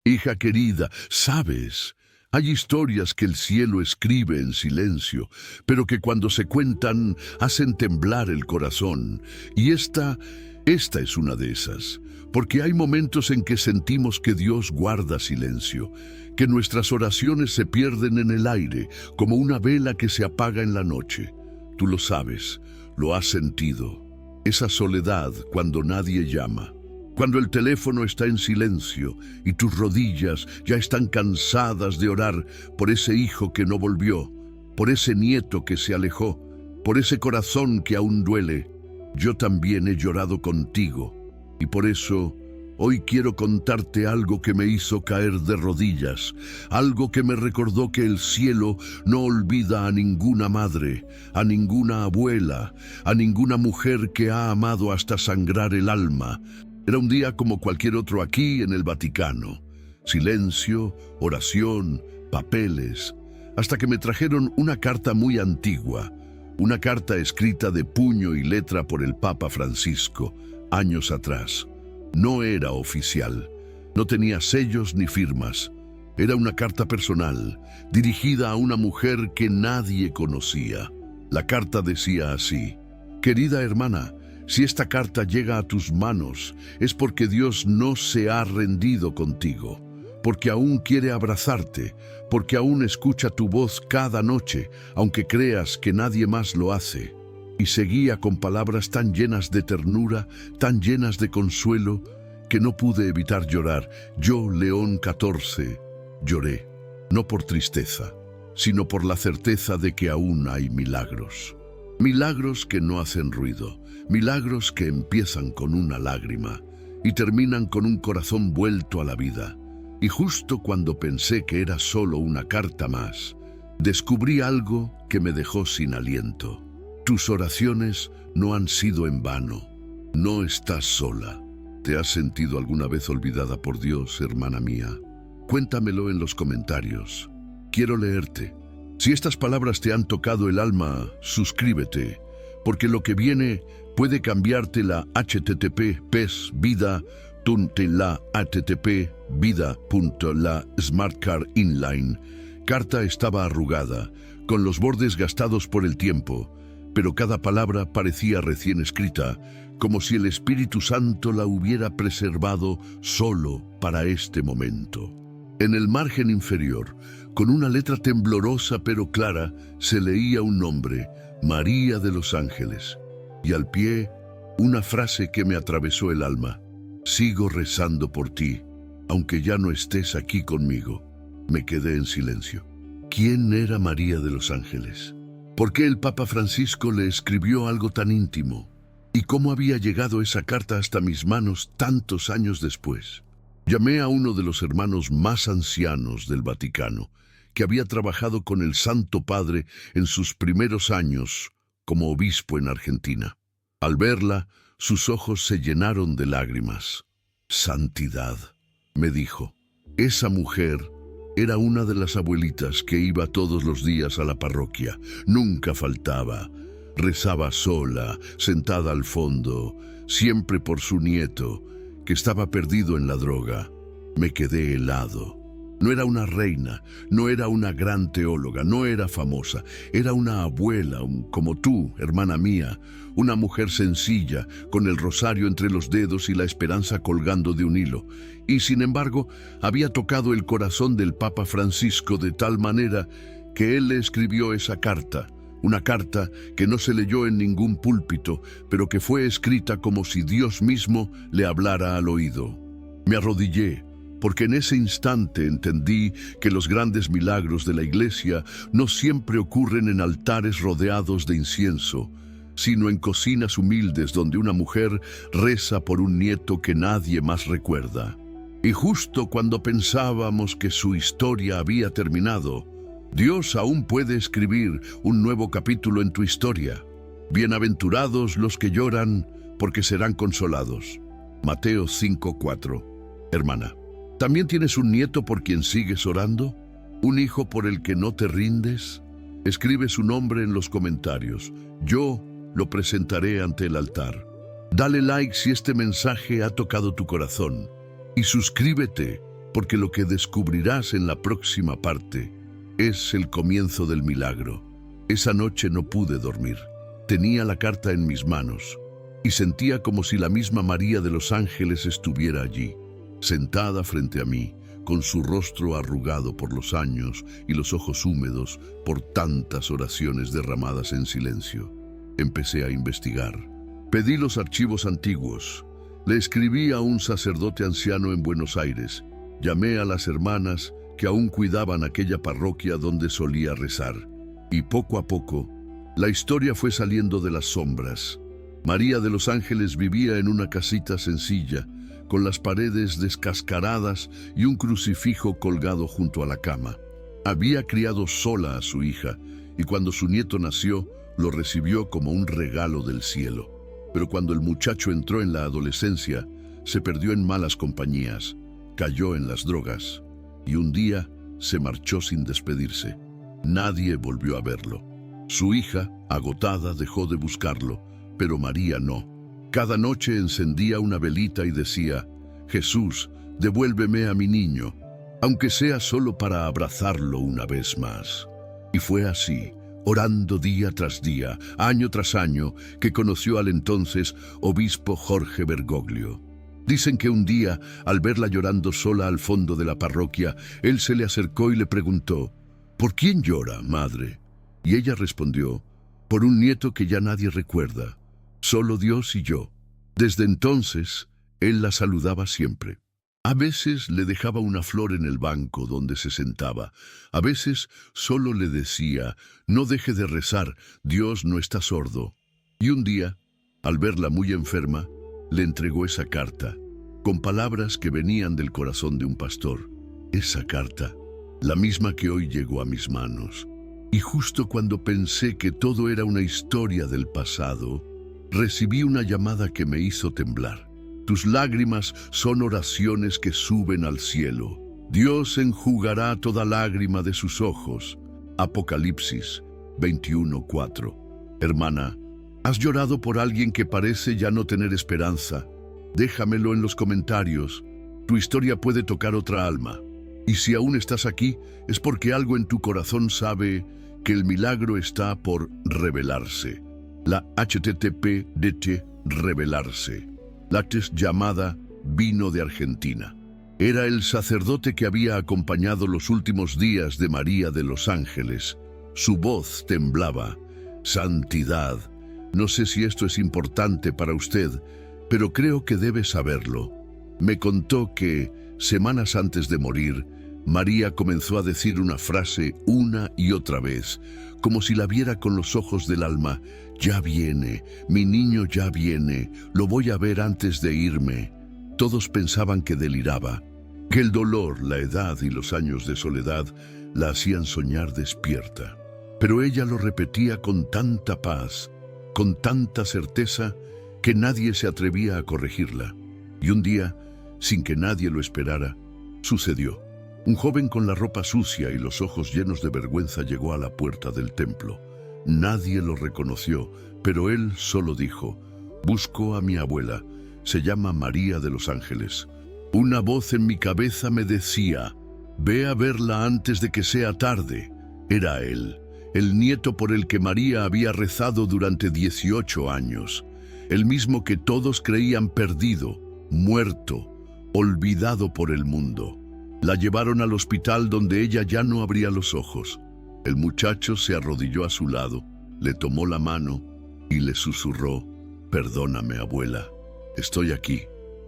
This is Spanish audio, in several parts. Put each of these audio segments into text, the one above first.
Hija querida, sabes, hay historias que el cielo escribe en silencio, pero que cuando se cuentan hacen temblar el corazón. Y esta es una de esas, porque hay momentos en que sentimos que Dios guarda silencio, que nuestras oraciones se pierden en el aire, como una vela que se apaga en la noche. Tú lo sabes, lo has sentido. Esa soledad cuando nadie llama. Cuando el teléfono está en silencio y tus rodillas ya están cansadas de orar por ese hijo que no volvió, por ese nieto que se alejó, por ese corazón que aún duele. Yo también he llorado contigo y por eso hoy quiero contarte algo que me hizo caer de rodillas, algo que me recordó que el cielo no olvida a ninguna madre, a ninguna abuela, a ninguna mujer que ha amado hasta sangrar el alma. Era un día como cualquier otro aquí en el Vaticano. Silencio, oración, papeles, hasta que me trajeron una carta muy antigua, una carta escrita de puño y letra por el Papa Francisco, años atrás. No era oficial, no tenía sellos ni firmas. Era una carta personal, dirigida a una mujer que nadie conocía. La carta decía así: querida hermana, si esta carta llega a tus manos, es porque Dios no se ha rendido contigo, porque aún quiere abrazarte, porque aún escucha tu voz cada noche, aunque creas que nadie más lo hace. Y seguía con palabras tan llenas de ternura, tan llenas de consuelo, que no pude evitar llorar. Yo, León XIV, lloré, no por tristeza, sino por la certeza de que aún hay milagros. Milagros que no hacen ruido, milagros que empiezan con una lágrima y terminan con un corazón vuelto a la vida. Y justo cuando pensé que era solo una carta más, descubrí algo que me dejó sin aliento. Tus oraciones no han sido en vano. No estás sola. ¿Te has sentido alguna vez olvidada por Dios, hermana mía? Cuéntamelo en los comentarios. Quiero leerte. Si estas palabras te han tocado el alma, suscríbete, porque lo que viene puede cambiarte la http://pes vida la http vida.la Smart Card Inline. Carta estaba arrugada, con los bordes gastados por el tiempo, pero cada palabra parecía recién escrita, como si el Espíritu Santo la hubiera preservado solo para este momento. En el margen inferior, con una letra temblorosa pero clara, se leía un nombre: María de los Ángeles. Y al pie, una frase que me atravesó el alma: sigo rezando por ti, aunque ya no estés aquí conmigo. Me quedé en silencio. ¿Quién era María de los Ángeles? ¿Por qué el Papa Francisco le escribió algo tan íntimo? ¿Y cómo había llegado esa carta hasta mis manos tantos años después? Llamé a uno de los hermanos más ancianos del Vaticano, que había trabajado con el Santo Padre en sus primeros años como obispo en Argentina. Al verla, sus ojos se llenaron de lágrimas. «Santidad», me dijo, «esa mujer era una de las abuelitas que iba todos los días a la parroquia. Nunca faltaba. Rezaba sola, sentada al fondo, siempre por su nieto, que estaba perdido en la droga». Me quedé helado. No era una reina, no era una gran teóloga, no era famosa. Era una abuela, como tú, hermana mía, una mujer sencilla, con el rosario entre los dedos y la esperanza colgando de un hilo. Y sin embargo, había tocado el corazón del Papa Francisco de tal manera que él le escribió esa carta. Una carta que no se leyó en ningún púlpito, pero que fue escrita como si Dios mismo le hablara al oído. Me arrodillé, porque en ese instante entendí que los grandes milagros de la Iglesia no siempre ocurren en altares rodeados de incienso, sino en cocinas humildes donde una mujer reza por un nieto que nadie más recuerda. Y justo cuando pensábamos que su historia había terminado, Dios aún puede escribir un nuevo capítulo en tu historia. Bienaventurados los que lloran, porque serán consolados. Mateo 5:4. Hermana, ¿también tienes un nieto por quien sigues orando? ¿Un hijo por el que no te rindes? Escribe su nombre en los comentarios. Yo lo presentaré ante el altar. Dale like si este mensaje ha tocado tu corazón. Y suscríbete porque lo que descubrirás en la próxima parte es el comienzo del milagro. Esa noche no pude dormir. Tenía la carta en mis manos y sentía como si la misma María de los Ángeles estuviera allí, sentada frente a mí, con su rostro arrugado por los años y los ojos húmedos por tantas oraciones derramadas en silencio. Empecé a investigar. Pedí los archivos antiguos. Le escribí a un sacerdote anciano en Buenos Aires. Llamé a las hermanas que aún cuidaban aquella parroquia donde solía rezar. Y poco a poco, la historia fue saliendo de las sombras. María de los Ángeles vivía en una casita sencilla, con las paredes descascaradas y un crucifijo colgado junto a la cama. Había criado sola a su hija, y cuando su nieto nació, lo recibió como un regalo del cielo. Pero cuando el muchacho entró en la adolescencia, se perdió en malas compañías, cayó en las drogas, y un día se marchó sin despedirse. Nadie volvió a verlo. Su hija, agotada, dejó de buscarlo, pero María no. Cada noche encendía una velita y decía: Jesús, devuélveme a mi niño, aunque sea solo para abrazarlo una vez más. Y fue así, orando día tras día, año tras año, que conoció al entonces obispo Jorge Bergoglio. Dicen que un día, al verla llorando sola al fondo de la parroquia, él se le acercó y le preguntó: ¿por quién llora, madre? Y ella respondió: por un nieto que ya nadie recuerda, solo Dios y yo. Desde entonces, él la saludaba siempre. A veces le dejaba una flor en el banco donde se sentaba. A veces solo le decía: no deje de rezar, Dios no está sordo. Y un día, al verla muy enferma, le entregó esa carta, con palabras que venían del corazón de un pastor. Esa carta, la misma que hoy llegó a mis manos. Y justo cuando pensé que todo era una historia del pasado, recibí una llamada que me hizo temblar. Tus lágrimas son oraciones que suben al cielo. Dios enjugará toda lágrima de sus ojos. Apocalipsis 21:4. Hermana, ¿has llorado por alguien que parece ya no tener esperanza? Déjamelo en los comentarios. Tu historia puede tocar otra alma. Y si aún estás aquí, es porque algo en tu corazón sabe que el milagro está por revelarse. La HTTP revelarse. La llamada vino de Argentina. Era el sacerdote que había acompañado los últimos días de María de los Ángeles. Su voz temblaba. Santidad. No sé si esto es importante para usted, pero creo que debe saberlo. Me contó que, semanas antes de morir, María comenzó a decir una frase una y otra vez, como si la viera con los ojos del alma: ya viene, mi niño ya viene, lo voy a ver antes de irme. Todos pensaban que deliraba, que el dolor, la edad y los años de soledad la hacían soñar despierta. Pero ella lo repetía con tanta paz, con tanta certeza, que nadie se atrevía a corregirla. Y un día, sin que nadie lo esperara, sucedió. Un joven con la ropa sucia y los ojos llenos de vergüenza llegó a la puerta del templo. Nadie lo reconoció, pero él solo dijo: busco a mi abuela, se llama María de los Ángeles. Una voz en mi cabeza me decía: ve a verla antes de que sea tarde. Era él, el nieto por el que María había rezado durante 18 años, el mismo que todos creían perdido, muerto, olvidado por el mundo. La llevaron al hospital donde ella ya no abría los ojos. El muchacho se arrodilló a su lado, le tomó la mano y le susurró: perdóname, abuela, estoy aquí.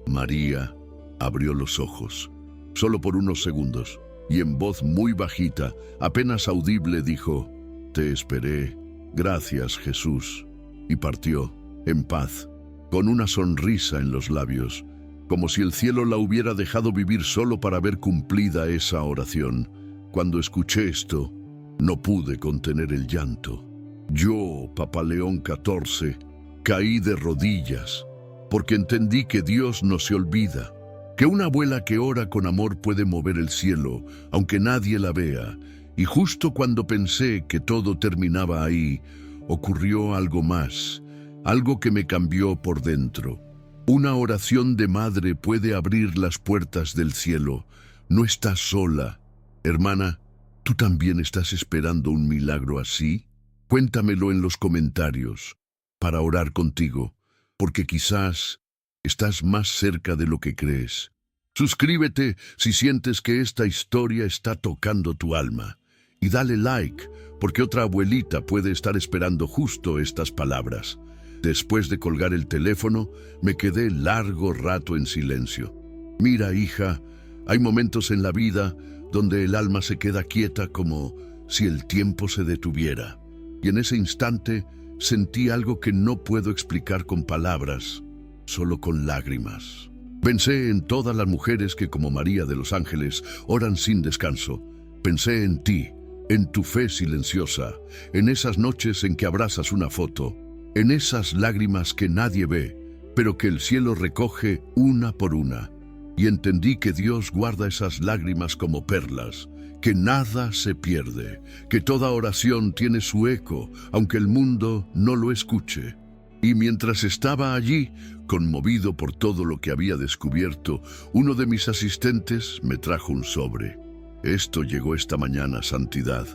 María abrió los ojos, solo por unos segundos, y en voz muy bajita, apenas audible, dijo: te esperé, gracias, Jesús. Y partió, en paz, con una sonrisa en los labios, como si el cielo la hubiera dejado vivir solo para ver cumplida esa oración. Cuando escuché esto, no pude contener el llanto. Yo, Papa León XIV, caí de rodillas, porque entendí que Dios no se olvida, que una abuela que ora con amor puede mover el cielo, aunque nadie la vea. Y justo cuando pensé que todo terminaba ahí, ocurrió algo más, algo que me cambió por dentro. Una oración de madre puede abrir las puertas del cielo, No estás sola. Hermana, ¿tú también estás esperando un milagro así? Cuéntamelo en los comentarios para orar contigo, porque quizás estás más cerca de lo que crees. Suscríbete si sientes que esta historia está tocando tu alma. Y dale like, porque otra abuelita puede estar esperando justo estas palabras. Después de colgar el teléfono, me quedé largo rato en silencio. Mira, hija, hay momentos en la vida donde el alma se queda quieta como si el tiempo se detuviera. Y en ese instante sentí algo que no puedo explicar con palabras, solo con lágrimas. Pensé en todas las mujeres que, como María de los Ángeles, oran sin descanso. Pensé en ti, en tu fe silenciosa, en esas noches en que abrazas una foto, en esas lágrimas que nadie ve, pero que el cielo recoge una por una. Y entendí que Dios guarda esas lágrimas como perlas, que nada se pierde, que toda oración tiene su eco, aunque el mundo no lo escuche. Y mientras estaba allí, conmovido por todo lo que había descubierto, uno de mis asistentes me trajo un sobre. Esto llegó esta mañana, Santidad.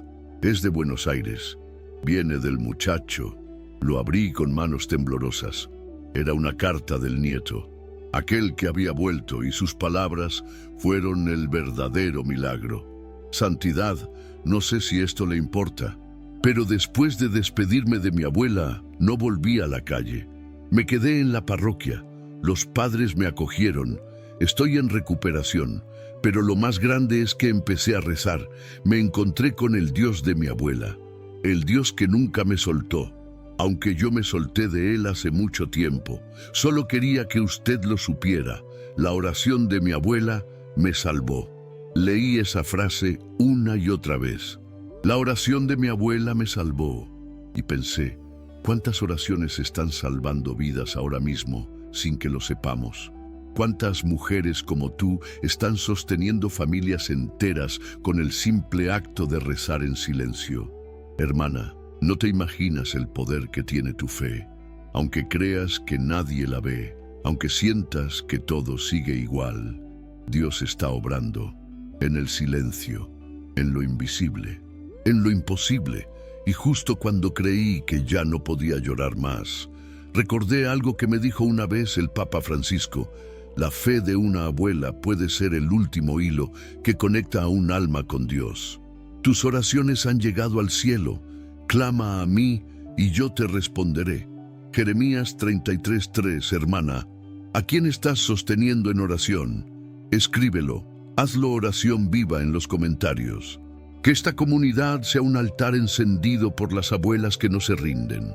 Es de Buenos Aires. Viene del muchacho. Lo abrí con manos temblorosas. Era una carta del nieto, aquel que había vuelto, y sus palabras fueron el verdadero milagro. Santidad, no sé si esto le importa, pero después de despedirme de mi abuela, no volví a la calle. Me quedé en la parroquia. Los padres me acogieron. Estoy en recuperación, pero lo más grande es que empecé a rezar. Me encontré con el Dios de mi abuela, el Dios que nunca me soltó, aunque yo me solté de él hace mucho tiempo. Solo quería que usted lo supiera. La oración de mi abuela me salvó. Leí esa frase una y otra vez. La oración de mi abuela me salvó. Y pensé, ¿cuántas oraciones están salvando vidas ahora mismo sin que lo sepamos? ¿Cuántas mujeres como tú están sosteniendo familias enteras con el simple acto de rezar en silencio? Hermana, no te imaginas el poder que tiene tu fe. Aunque creas que nadie la ve, aunque sientas que todo sigue igual, Dios está obrando en el silencio, en lo invisible, en lo imposible. Y justo cuando creí que ya no podía llorar más, recordé algo que me dijo una vez el Papa Francisco. La fe de una abuela puede ser el último hilo que conecta a un alma con Dios. Tus oraciones han llegado al cielo. Clama a mí y yo te responderé. Jeremías 33:3, hermana. ¿A quién estás sosteniendo en oración? Escríbelo. Hazlo oración viva en los comentarios. Que esta comunidad sea un altar encendido por las abuelas que no se rinden.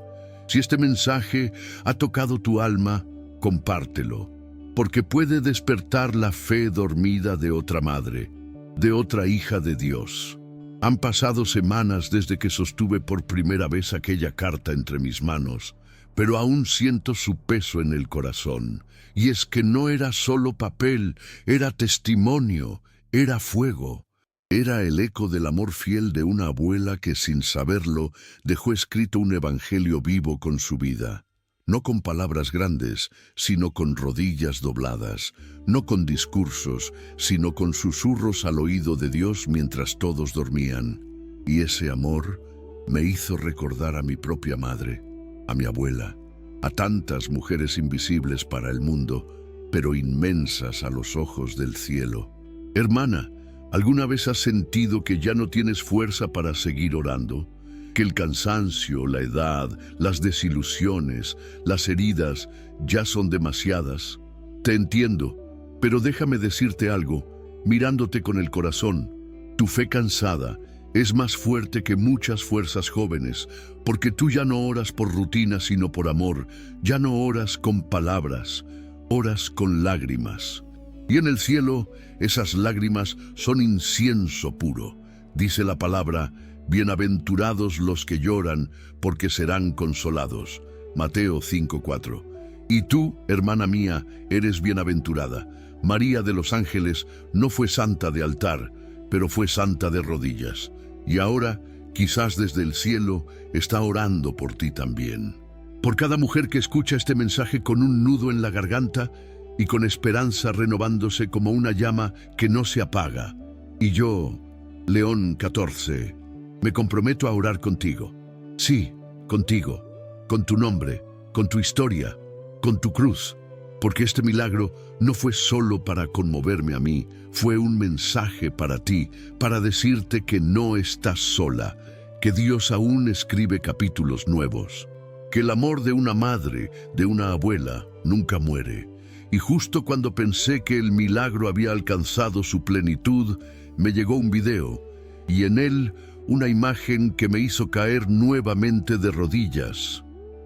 Si este mensaje ha tocado tu alma, compártelo, porque puede despertar la fe dormida de otra madre, de otra hija de Dios. Han pasado semanas desde que sostuve por primera vez aquella carta entre mis manos, pero aún siento su peso en el corazón. Y es que no era solo papel, era testimonio, era fuego. Era el eco del amor fiel de una abuela que, sin saberlo, dejó escrito un evangelio vivo con su vida. No con palabras grandes, sino con rodillas dobladas, no con discursos, sino con susurros al oído de Dios mientras todos dormían. Y ese amor me hizo recordar a mi propia madre, a mi abuela, a tantas mujeres invisibles para el mundo, pero inmensas a los ojos del cielo. Hermana, ¿alguna vez has sentido que ya no tienes fuerza para seguir orando? Que el cansancio, la edad, las desilusiones, las heridas ya son demasiadas. Te entiendo, pero déjame decirte algo, mirándote con el corazón. Tu fe cansada es más fuerte que muchas fuerzas jóvenes, porque tú ya no oras por rutina sino por amor, ya no oras con palabras, oras con lágrimas. Y en el cielo, esas lágrimas son incienso puro. Dice la palabra, bienaventurados los que lloran, porque serán consolados. Mateo 5:4. Y tú, hermana mía, eres bienaventurada. María de los Ángeles no fue santa de altar, pero fue santa de rodillas. Y ahora, quizás desde el cielo, está orando por ti también. Por cada mujer que escucha este mensaje con un nudo en la garganta, y con esperanza renovándose como una llama que no se apaga. Y yo, León 14, me comprometo a orar contigo. Sí, contigo, con tu nombre, con tu historia, con tu cruz, porque este milagro no fue solo para conmoverme a mí, fue un mensaje para ti, para decirte que no estás sola, que Dios aún escribe capítulos nuevos, que el amor de una madre, de una abuela, nunca muere. Y justo cuando pensé que el milagro había alcanzado su plenitud, me llegó un video, y en él una imagen que me hizo caer nuevamente de rodillas.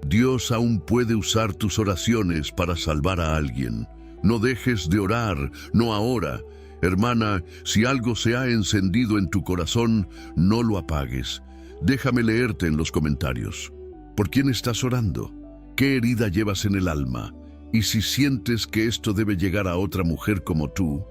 Dios aún puede usar tus oraciones para salvar a alguien. No dejes de orar, no ahora. Hermana, si algo se ha encendido en tu corazón, no lo apagues. Déjame leerte en los comentarios. ¿Por quién estás orando? ¿Qué herida llevas en el alma? Y si sientes que esto debe llegar a otra mujer como tú,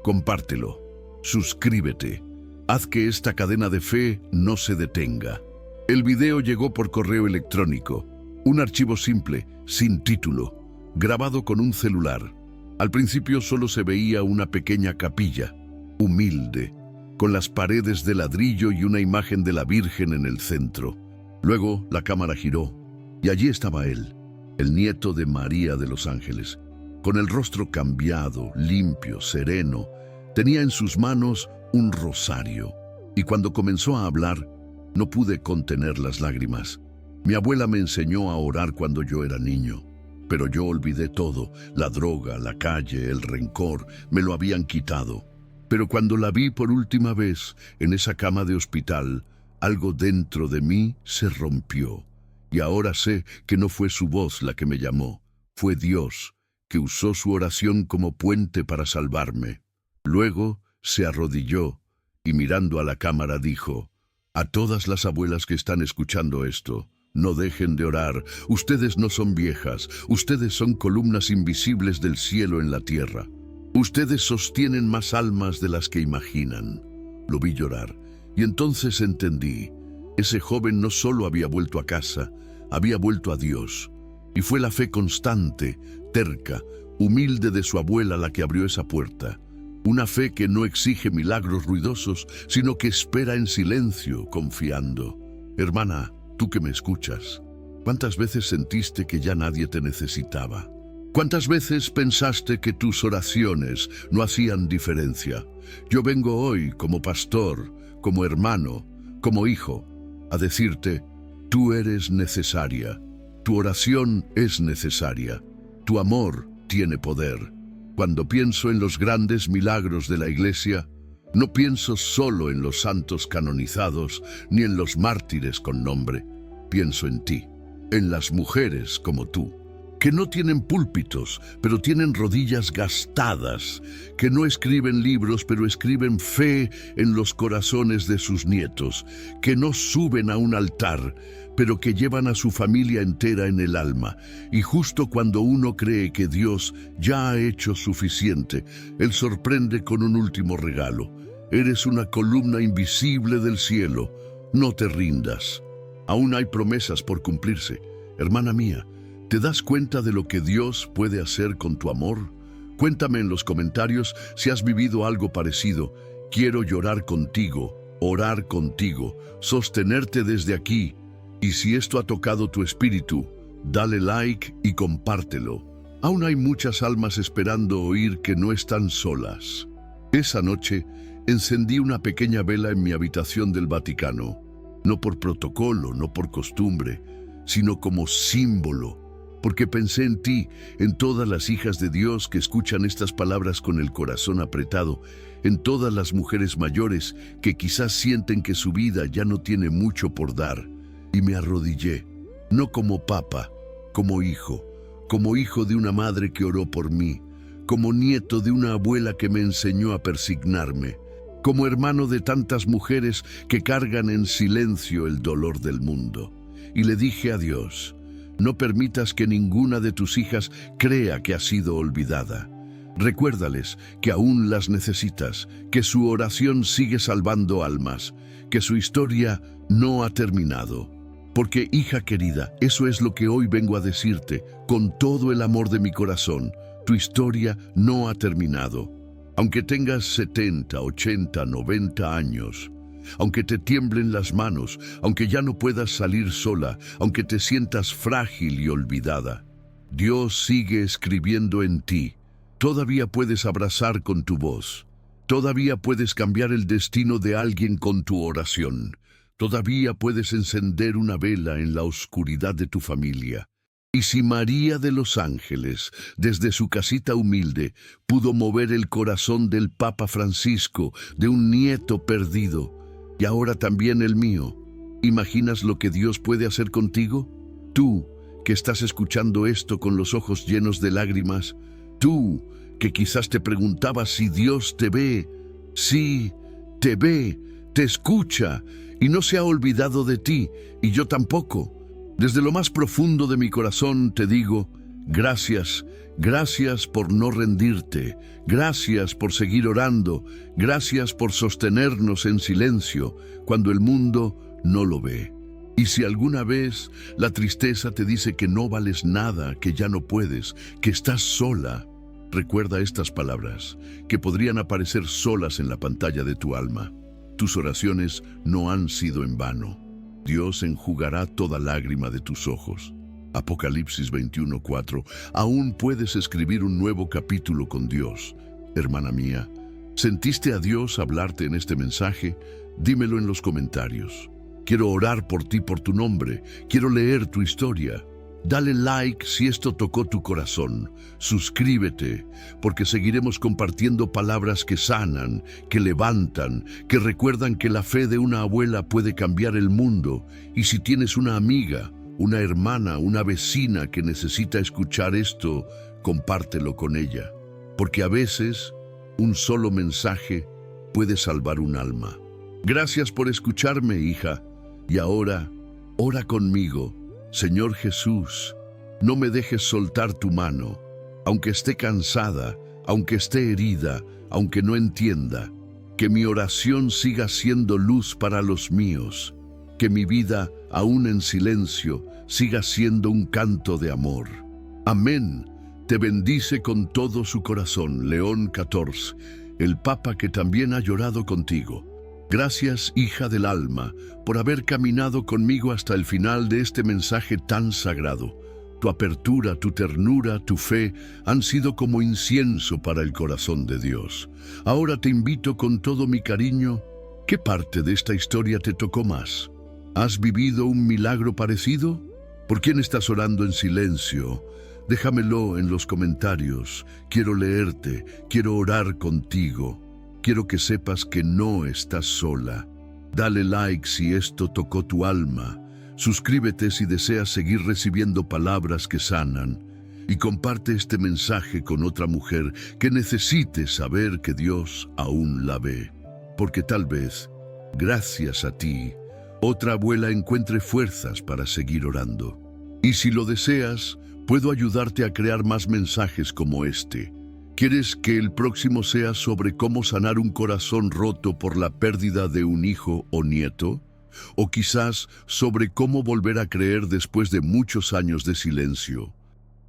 compártelo. Suscríbete. Haz que esta cadena de fe no se detenga. El video llegó por correo electrónico. Un archivo simple, sin título, grabado con un celular. Al principio solo se veía una pequeña capilla, humilde, con las paredes de ladrillo y una imagen de la Virgen en el centro. Luego la cámara giró, y allí estaba él, el nieto de María de los Ángeles, con el rostro cambiado, limpio, sereno. Tenía en sus manos un rosario, y cuando comenzó a hablar, no pude contener las lágrimas. Mi abuela me enseñó a orar cuando yo era niño, pero yo olvidé todo, la droga, la calle, el rencor, me lo habían quitado. Pero cuando la vi por última vez en esa cama de hospital, algo dentro de mí se rompió. Y ahora sé que no fue su voz la que me llamó, fue Dios, que usó su oración como puente para salvarme. Luego se arrodilló y mirando a la cámara dijo: a todas las abuelas que están escuchando esto, no dejen de orar. Ustedes no son viejas, ustedes son columnas invisibles del cielo en la tierra. Ustedes sostienen más almas de las que imaginan. Lo vi llorar, y entonces entendí. Ese joven no solo había vuelto a casa, había vuelto a Dios. Y fue la fe constante, terca, humilde de su abuela la que abrió esa puerta. Una fe que no exige milagros ruidosos, sino que espera en silencio, confiando. Hermana, tú que me escuchas, ¿cuántas veces sentiste que ya nadie te necesitaba? ¿Cuántas veces pensaste que tus oraciones no hacían diferencia? Yo vengo hoy como pastor, como hermano, como hijo, a decirte: tú eres necesaria, tu oración es necesaria, tu amor tiene poder. Cuando pienso en los grandes milagros de la Iglesia, no pienso solo en los santos canonizados ni en los mártires con nombre. Pienso en ti, en las mujeres como tú, que no tienen púlpitos, pero tienen rodillas gastadas, que no escriben libros, pero escriben fe en los corazones de sus nietos, que no suben a un altar, pero que llevan a su familia entera en el alma. Y justo cuando uno cree que Dios ya ha hecho suficiente, Él sorprende con un último regalo. Eres una columna invisible del cielo. No te rindas. Aún hay promesas por cumplirse. Hermana mía, ¿te das cuenta de lo que Dios puede hacer con tu amor? Cuéntame en los comentarios si has vivido algo parecido. Quiero llorar contigo, orar contigo, sostenerte desde aquí. Y si esto ha tocado tu espíritu, dale like y compártelo. Aún hay muchas almas esperando oír que no están solas. Esa noche encendí una pequeña vela en mi habitación del Vaticano, no por protocolo, no por costumbre, sino como símbolo, porque pensé en ti, en todas las hijas de Dios que escuchan estas palabras con el corazón apretado, en todas las mujeres mayores que quizás sienten que su vida ya no tiene mucho por dar. Y me arrodillé, no como papa, como hijo de una madre que oró por mí, como nieto de una abuela que me enseñó a persignarme, como hermano de tantas mujeres que cargan en silencio el dolor del mundo. Y le dije a Dios: no permitas que ninguna de tus hijas crea que ha sido olvidada. Recuérdales que aún las necesitas, que su oración sigue salvando almas, que su historia no ha terminado. Porque, hija querida, eso es lo que hoy vengo a decirte con todo el amor de mi corazón. Tu historia no ha terminado. Aunque tengas 70, 80, 90 años, aunque te tiemblen las manos, aunque ya no puedas salir sola, aunque te sientas frágil y olvidada, Dios sigue escribiendo en ti. Todavía puedes abrazar con tu voz. Todavía puedes cambiar el destino de alguien con tu oración. Todavía puedes encender una vela en la oscuridad de tu familia. Y si María de los Ángeles, desde su casita humilde, pudo mover el corazón del Papa Francisco, de un nieto perdido, y ahora también el mío, ¿imaginas lo que Dios puede hacer contigo? Tú, que estás escuchando esto con los ojos llenos de lágrimas, tú, que quizás te preguntabas si Dios te ve. Sí, te ve, te escucha, y no se ha olvidado de ti, y yo tampoco. Desde lo más profundo de mi corazón te digo, gracias, gracias por no rendirte, gracias por seguir orando, gracias por sostenernos en silencio cuando el mundo no lo ve. Y si alguna vez la tristeza te dice que no vales nada, que ya no puedes, que estás sola, recuerda estas palabras, que podrían aparecer solas en la pantalla de tu alma. Tus oraciones no han sido en vano. Dios enjugará toda lágrima de tus ojos. Apocalipsis 21:4. Aún puedes escribir un nuevo capítulo con Dios. Hermana mía, ¿sentiste a Dios hablarte en este mensaje? Dímelo en los comentarios. Quiero orar por ti, por tu nombre. Quiero leer tu historia. Dale like si esto tocó tu corazón. Suscríbete, porque seguiremos compartiendo palabras que sanan, que levantan, que recuerdan que la fe de una abuela puede cambiar el mundo. Y si tienes una amiga, una hermana, una vecina que necesita escuchar esto, compártelo con ella. Porque a veces, un solo mensaje puede salvar un alma. Gracias por escucharme, hija. Y ahora, ora conmigo. Señor Jesús, no me dejes soltar tu mano, aunque esté cansada, aunque esté herida, aunque no entienda, que mi oración siga siendo luz para los míos, que mi vida, aún en silencio, siga siendo un canto de amor. Amén. Te bendice con todo su corazón, León XIV, el Papa que también ha llorado contigo. Gracias, hija del alma, por haber caminado conmigo hasta el final de este mensaje tan sagrado. Tu apertura, tu ternura, tu fe han sido como incienso para el corazón de Dios. Ahora te invito con todo mi cariño. ¿Qué parte de esta historia te tocó más? ¿Has vivido un milagro parecido? ¿Por quién estás orando en silencio? Déjamelo en los comentarios. Quiero leerte, quiero orar contigo. Quiero que sepas que no estás sola. Dale like si esto tocó tu alma. Suscríbete si deseas seguir recibiendo palabras que sanan. Y comparte este mensaje con otra mujer que necesite saber que Dios aún la ve. Porque tal vez, gracias a ti, otra abuela encuentre fuerzas para seguir orando. Y si lo deseas, puedo ayudarte a crear más mensajes como este. ¿Quieres que el próximo sea sobre cómo sanar un corazón roto por la pérdida de un hijo o nieto? ¿O quizás sobre cómo volver a creer después de muchos años de silencio?